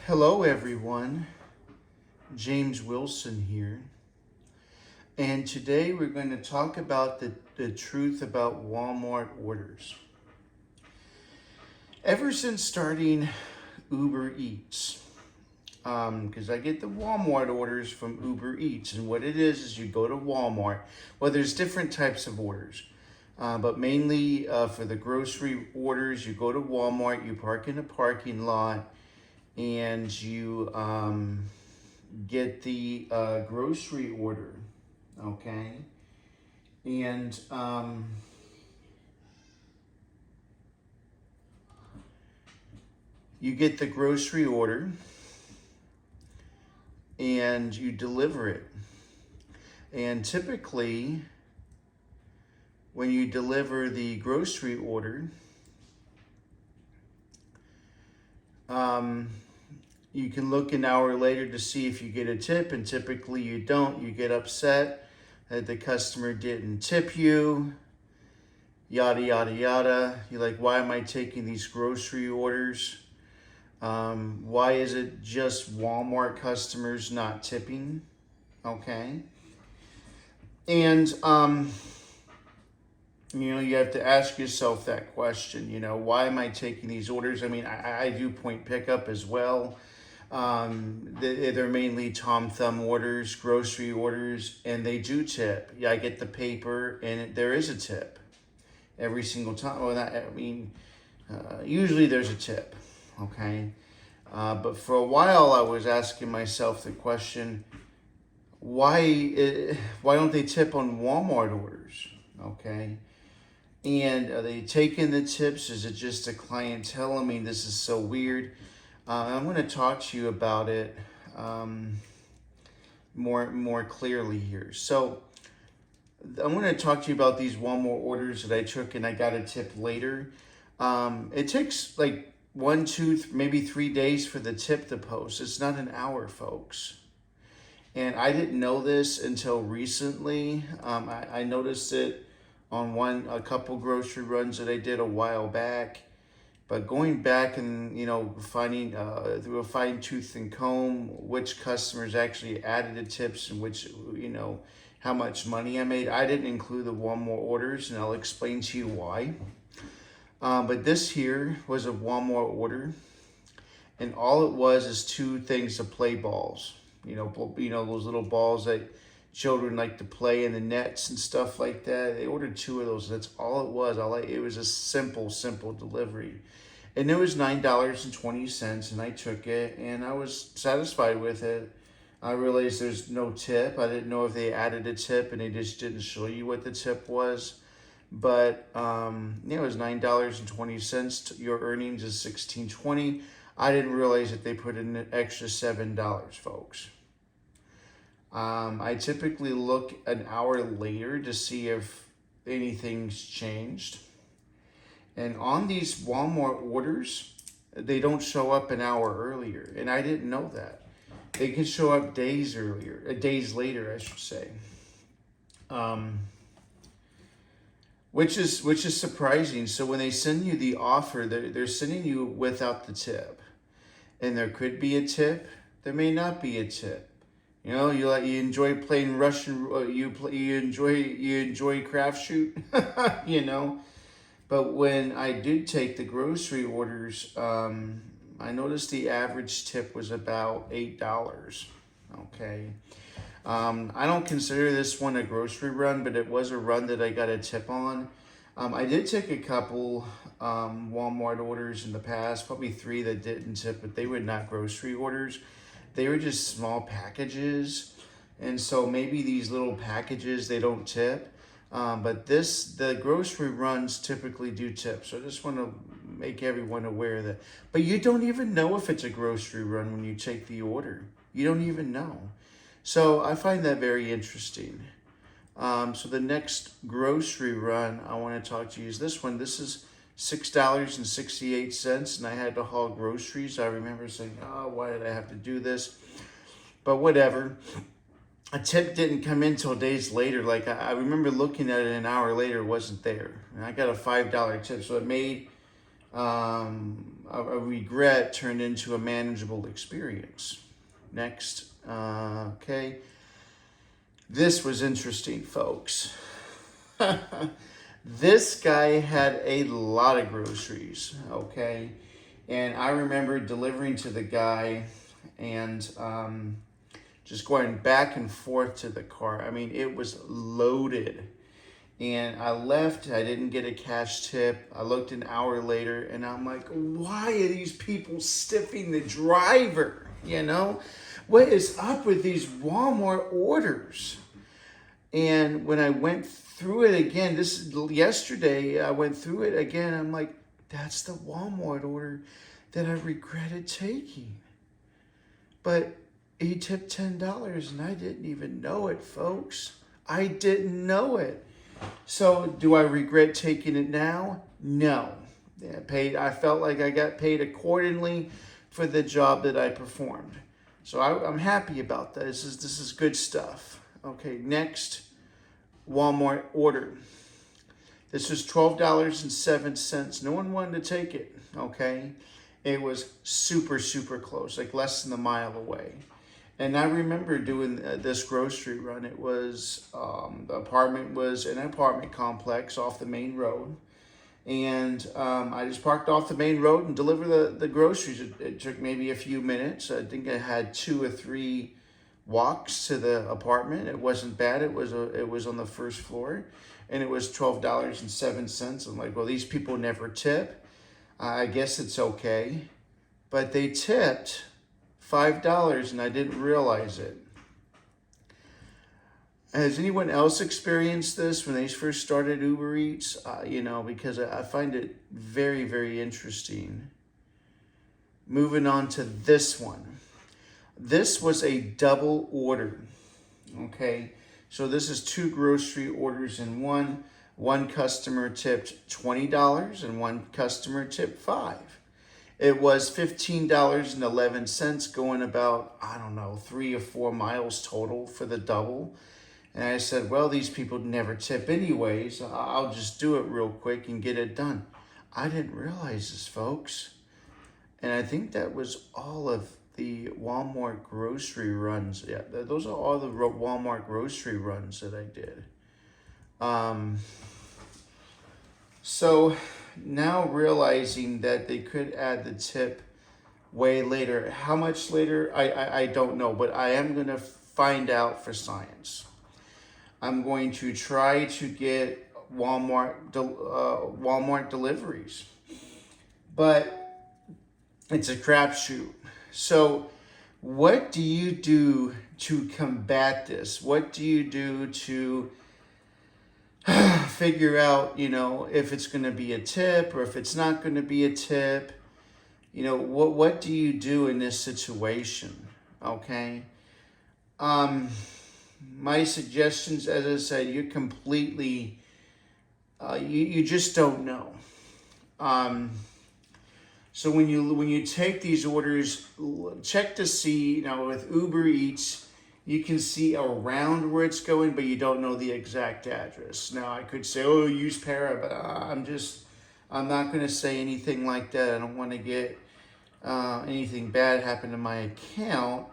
Hello, everyone. James Wilson here. And today we're going to talk about the truth about Walmart orders. Ever since starting Uber Eats, because I get the Walmart orders from Uber Eats, and what it is you go to Walmart. Well, there's different types of orders, but mainly for the grocery orders, you go to Walmart, you park in a parking lot, and you get the grocery order, okay? And you get the grocery order and you deliver it. And typically, when you deliver the grocery order, you can look an hour later to see if you get a tip, and typically you don't. You get upset that the customer didn't tip you, yada, yada, yada. You're like, why am I taking these grocery orders? Why is it just Walmart customers not tipping? Okay. And, you have to ask yourself that question, why am I taking these orders? I mean, I do point pickup as well. They're mainly Tom Thumb orders, grocery orders, and they do tip. Yeah, I get the paper, and there is a tip every single time. Well, usually there's a tip, okay? But for a while, I was asking myself the question, why don't they tip on Walmart orders, okay? And are they taking the tips? Is it just a clientele? I mean, this is so weird. I'm going to talk to you about it more clearly here. So I'm going to talk to you about these Walmart orders that I took and I got a tip later. It takes like 1, 2, maybe 3 days for the tip to post. It's not an hour, folks. And I didn't know this until recently. I noticed it on a couple grocery runs that I did a while back. But going back and, finding through a fine tooth and comb which customers actually added the tips and which, how much money I made, I didn't include the Walmart orders, and I'll explain to you why. But this here was a Walmart order, and all it was is 2 things to play balls. Those little balls that children like to play in the nets and stuff like that. They ordered 2 of those. That's all it was. It was a simple delivery. And it was $9.20, and I took it, and I was satisfied with it. I realized there's no tip. I didn't know if they added a tip, and they just didn't show you what the tip was. But it was $9.20. Your earnings is $16.20. I didn't realize that they put in an extra $7, folks. I typically look an hour later to see if anything's changed. And on these Walmart orders, they don't show up an hour earlier. And I didn't know that. They can show up days later, I should say. Which is surprising. So when they send you the offer, they're sending you without the tip. And there could be a tip. There may not be a tip. You enjoy playing Russian. You enjoy craft shoot. But when I did take the grocery orders, I noticed the average tip was about $8. Okay. I don't consider this one a grocery run, but it was a run that I got a tip on. I did take a couple Walmart orders in the past, probably 3 that didn't tip, but they were not grocery orders. They were just small packages. And so maybe these little packages, they don't tip. But the grocery runs typically do tip. So I just want to make everyone aware of that. But you don't even know if it's a grocery run when you take the order. You don't even know. So I find that very interesting. So the next grocery run I want to talk to you is this one. This is $6.68, and I had to haul groceries. I remember saying, oh, why did I have to do this? But whatever. A tip didn't come in till days later. Like I remember looking at it an hour later, it wasn't there. And I got a $5 tip, so it made A regret turned into a manageable experience. Next. Okay. This was interesting, folks. This guy had a lot of groceries, okay? And I remember delivering to the guy and just going back and forth to the car. I mean, it was loaded. And I left, I didn't get a cash tip. I looked an hour later and I'm like, why are these people stiffing the driver? You know? What is up with these Walmart orders? And when I went through it again, yesterday, I went through it again. I'm like, that's the Walmart order that I regretted taking. But he tipped $10 and I didn't even know it, folks. I didn't know it. So do I regret taking it now? No. I felt like I got paid accordingly for the job that I performed. So I'm happy about that. This is good stuff. Okay, next Walmart order. This was $12.07. No one wanted to take it, okay? It was super, super close, like less than a mile away. And I remember doing this grocery run. It was, the apartment was an apartment complex off the main road. And I just parked off the main road and delivered the groceries. It took maybe a few minutes. I think I had 2 or 3 walks to the apartment. It wasn't bad. It was on the first floor, and it was $12.07. I'm like, well, these people never tip. I guess it's okay, but they tipped $5, and I didn't realize it. Has anyone else experienced this when they first started Uber Eats? Because I find it very, very interesting. Moving on to this one. This was a double order. Okay, so this is 2 grocery orders in one. One customer tipped $20 and one customer tipped $5. It was $15.11 going about, 3 or 4 miles total for the double. And I said, well, these people never tip anyways. I'll just do it real quick and get it done. I didn't realize this, folks. And I think that was all of the Walmart grocery runs. Yeah, those are all the Walmart grocery runs that I did. So now realizing that they could add the tip way later. How much later? I don't know, but I am going to find out for science. I'm going to try to get Walmart deliveries, but it's a crapshoot. So what do you do to combat this? What do you do to figure out, if it's going to be a tip or if it's not going to be a tip? What do you do in this situation? Okay. My suggestions, as I said, you're completely, you just don't know. So when you take these orders, check to see, with Uber Eats, you can see around where it's going, but you don't know the exact address. Now I could say, oh, use Para, but I'm not going to say anything like that. I don't want to get anything bad happen to my account.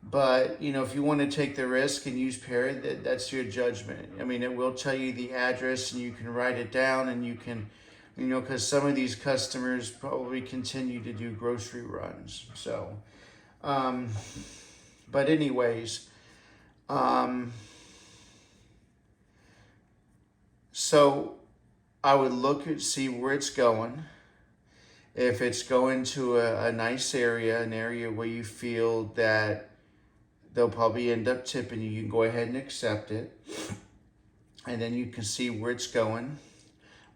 But, if you want to take the risk and use Para, that's your judgment. I mean, it will tell you the address and you can write it down and you can, because some of these customers probably continue to do grocery runs. So, but anyways, so I would look and see where it's going. If it's going to a nice area, an area where you feel that they'll probably end up tipping you, you can go ahead and accept it. And then you can see where it's going.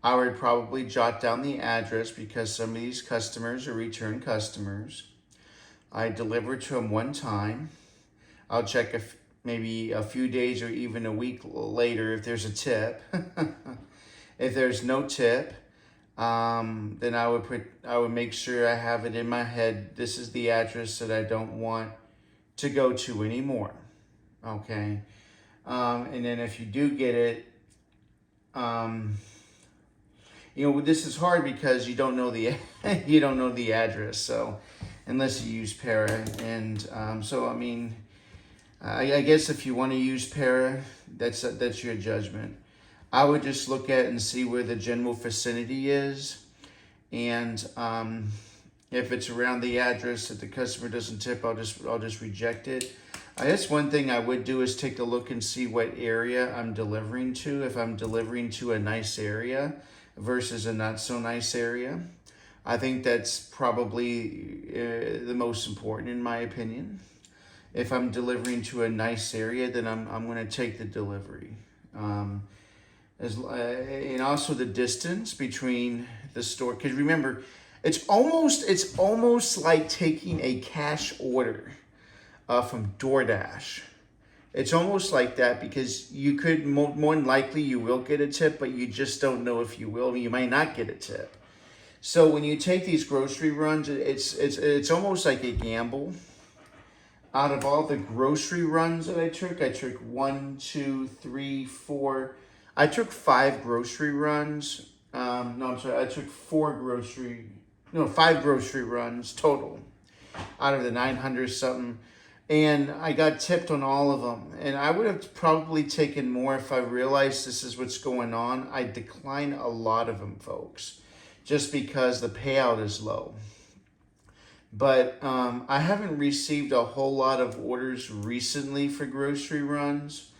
I would probably jot down the address because some of these customers are return customers. I deliver to them one time. I'll check if maybe a few days or even a week later if there's a tip. If there's no tip, then I would make sure I have it in my head. This is the address that I don't want to go to anymore. Okay. And then if you do get it, this is hard because you don't know the you don't know the address. So unless you use Para, and so I mean, I guess if you want to use Para, that's your judgment. I would just look at and see where the general vicinity is, and if it's around the address that the customer doesn't tip, I'll just reject it. I guess one thing I would do is take a look and see what area I'm delivering to. If I'm delivering to a nice area versus a not so nice area, I think that's probably the most important in my opinion. If I'm delivering to a nice area, then I'm going to take the delivery. And also the distance between the store, because remember, it's almost like taking a cash order from DoorDash. It's almost like that, because you could more than likely you will get a tip, but you just don't know if you will. You might not get a tip. So when you take these grocery runs, it's almost like a gamble. Out of all the grocery runs that I took 4. I took 5 grocery runs. No, I'm sorry. I took 5 grocery runs total out of the 900 something. And I got tipped on all of them. And I would have probably taken more if I realized this is what's going on. I decline a lot of them, folks, just because the payout is low. But I haven't received a whole lot of orders recently for grocery runs.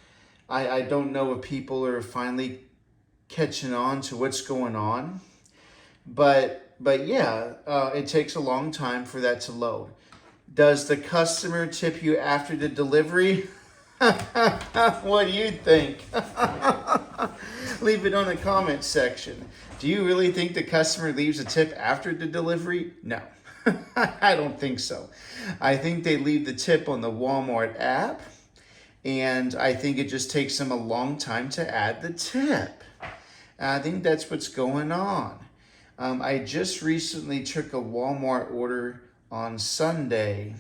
I don't know if people are finally catching on to what's going on. But yeah, it takes a long time for that to load. Does the customer tip you after the delivery? What do you think? Leave it on the comment section. Do you really think the customer leaves a tip after the delivery? No. I don't think so. I think they leave the tip on the Walmart app, and I think it just takes them a long time to add the tip. I think that's what's going on. I just recently took a Walmart order on Sunday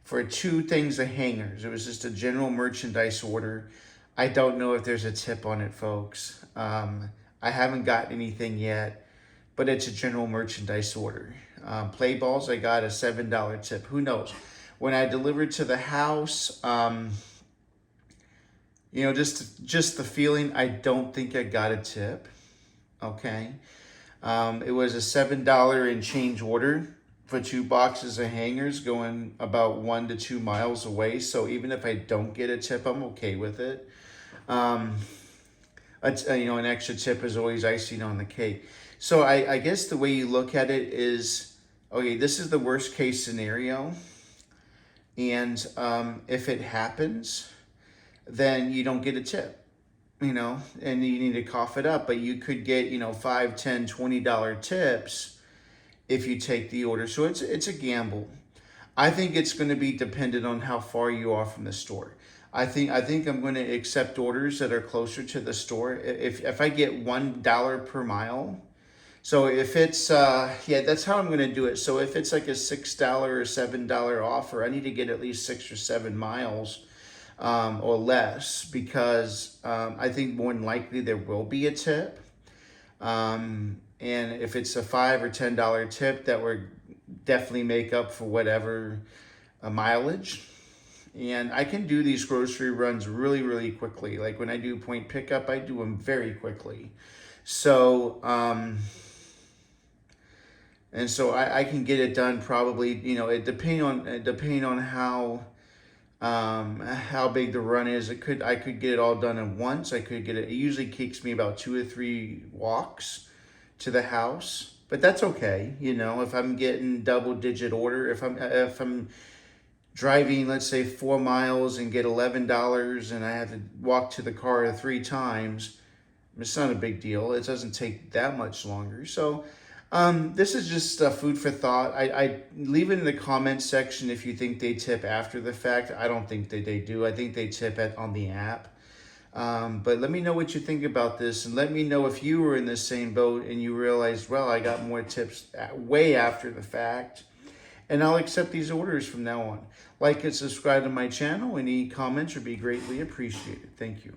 for 2 things of hangers. It was just a general merchandise order. I don't know if there's a tip on it, folks. I haven't gotten anything yet, but it's a general merchandise order. Play balls, I got a $7 tip. Who knows? When I delivered to the house, just the feeling, I don't think I got a tip. Okay. It was a $7 and change order for 2 boxes of hangers going about 1 to 2 miles away. So even if I don't get a tip, I'm okay with it. An extra tip is always icing on the cake. So I guess the way you look at it is, okay, this is the worst case scenario. And if it happens, then you don't get a tip, and you need to cough it up. But you could get, $5, $10, $20 tips if you take the order. So it's a gamble. I think it's going to be dependent on how far you are from the store. I think I'm going to accept orders that are closer to the store. If I get $1 per mile, so if it's that's how I'm going to do it. So if it's like a $6 or $7 offer, I need to get at least 6 or 7 miles or less, because I think more than likely there will be a tip. And if it's a $5 or $10 tip, that would definitely make up for whatever mileage. And I can do these grocery runs really, really quickly. Like when I do point pickup, I do them very quickly. So, and so I can get it done probably, depending on how big the run is. I could get it all done at once. It usually takes me about 2 or 3 walks to the house, but that's okay. If I'm getting double-digit order, if I'm driving, let's say 4 miles and get $11 and I have to walk to the car 3 times, it's not a big deal. It doesn't take that much longer. So this is just food for thought. I leave it in the comments section if you think they tip after the fact. I don't think that they do. I think they tip on the app. But let me know what you think about this, and let me know if you were in the same boat and you realized, well, I got more tips way after the fact. And I'll accept these orders from now on. Like and subscribe to my channel. Any comments would be greatly appreciated. Thank you.